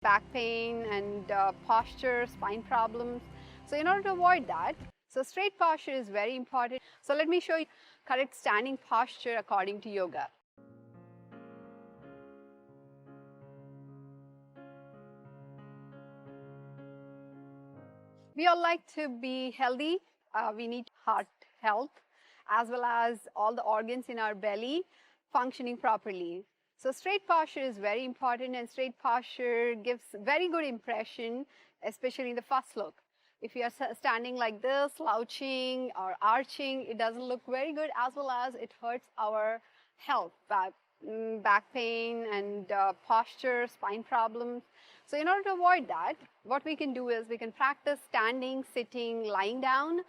back pain and posture, spine problems. So in order to avoid that, so straight posture is very important. So let me show you correct standing posture according to yoga. We all like to be healthy. We need heart health as well as all the organs in our belly functioning properly. So straight posture is very important, and straight posture gives very good impression, especially in the first look. If you are standing like this, slouching or arching, it doesn't look very good, as well as it hurts our health, back pain and posture, spine problems. So in order to avoid that, what we can do is we can practice standing, sitting, lying down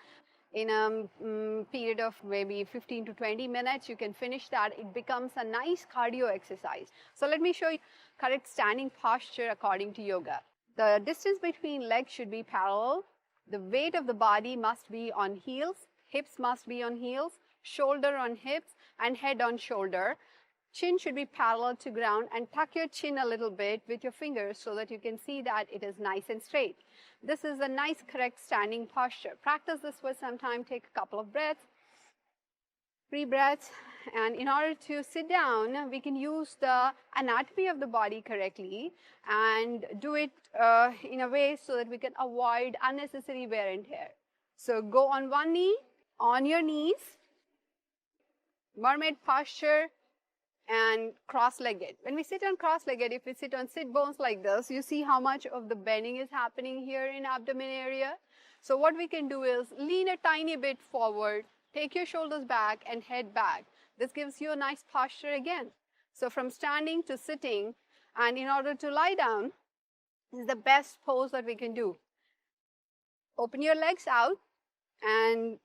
in a period of maybe 15 to 20 minutes. You can finish that. It becomes a nice cardio exercise. So let me show you correct standing posture according to yoga. The distance between legs should be parallel. The weight of the body must be on heels. Hips must be on heels, shoulder on hips, and head on shoulder. Chin should be parallel to ground, and tuck your chin a little bit with your fingers so that you can see that it is nice and straight. This is a nice, correct standing posture. Practice this for some time. Take a couple of breaths, 3 breaths. And in order to sit down, we can use the anatomy of the body correctly and do it in a way so that we can avoid unnecessary wear and tear. So go on one knee, on your knees, mermaid posture, and cross-legged. When we sit on cross-legged, if we sit on sit bones like this, you see how much of the bending is happening here in abdomen area. So what we can do is lean a tiny bit forward, take your shoulders back and head back. This gives you a nice posture again. So from standing to sitting, and in order to lie down, this is the best pose that we can do. Open your legs out and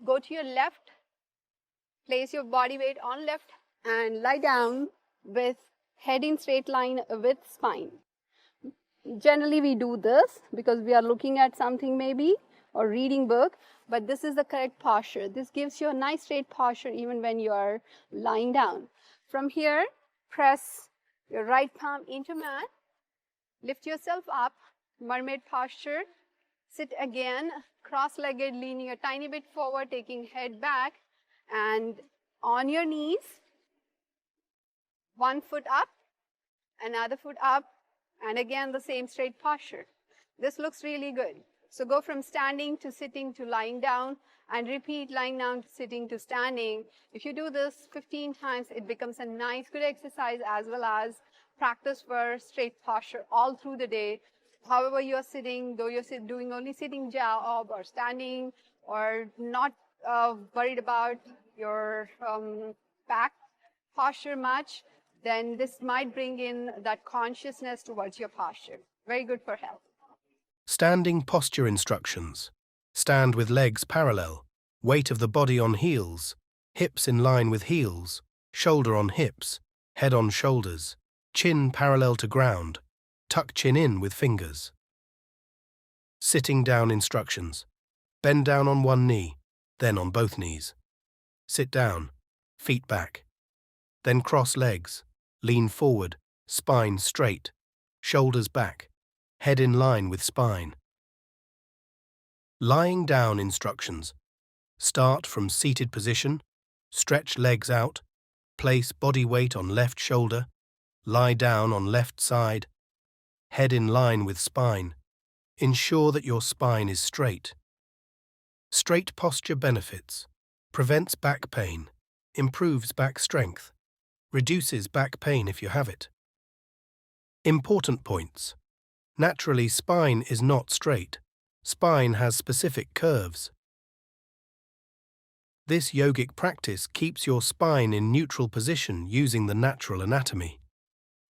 go to your left. Place your body weight on left and lie down with head in straight line with spine. Generally we do this because we are looking at something maybe or reading book, but this is the correct posture. This gives you a nice straight posture even when you are lying down. From here, press your right palm into mat, lift yourself up, mermaid posture, sit again, cross-legged, leaning a tiny bit forward, taking head back, and on your knees, one foot up, another foot up, and again the same straight posture. This looks really good. So go from standing to sitting to lying down, and repeat lying down to sitting to standing. If you do this 15 times, it becomes a nice, good exercise, as well as practice for straight posture all through the day. However you are sitting, though you're doing only sitting job or standing, or not worried about your back posture much, then this might bring in that consciousness towards your posture. Very good for health. Standing posture instructions. Stand with legs parallel, weight of the body on heels, hips in line with heels, shoulder on hips, head on shoulders, chin parallel to ground, tuck chin in with fingers. Sitting down instructions. Bend down on one knee, then on both knees. Sit down, feet back. Then cross legs, lean forward, spine straight, shoulders back, head in line with spine. Lying down instructions. Start from seated position, stretch legs out, place body weight on left shoulder, lie down on left side, head in line with spine. Ensure that your spine is straight. Straight posture benefits. Prevents back pain, improves back strength, reduces back pain if you have it. Important points. Naturally, spine is not straight. Spine has specific curves. This yogic practice keeps your spine in neutral position using the natural anatomy.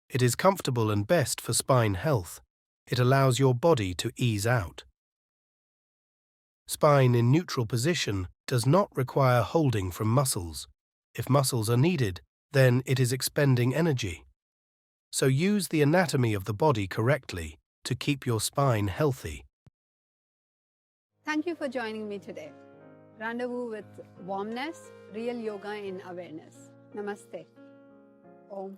It is comfortable and best for spine health. It allows your body to ease out. Spine in neutral position does not require holding from muscles. If muscles are needed, then it is expending energy. So use the anatomy of the body correctly to keep your spine healthy. Thank you for joining me today. Rendezvous with warmness, real yoga in awareness. Namaste. Om.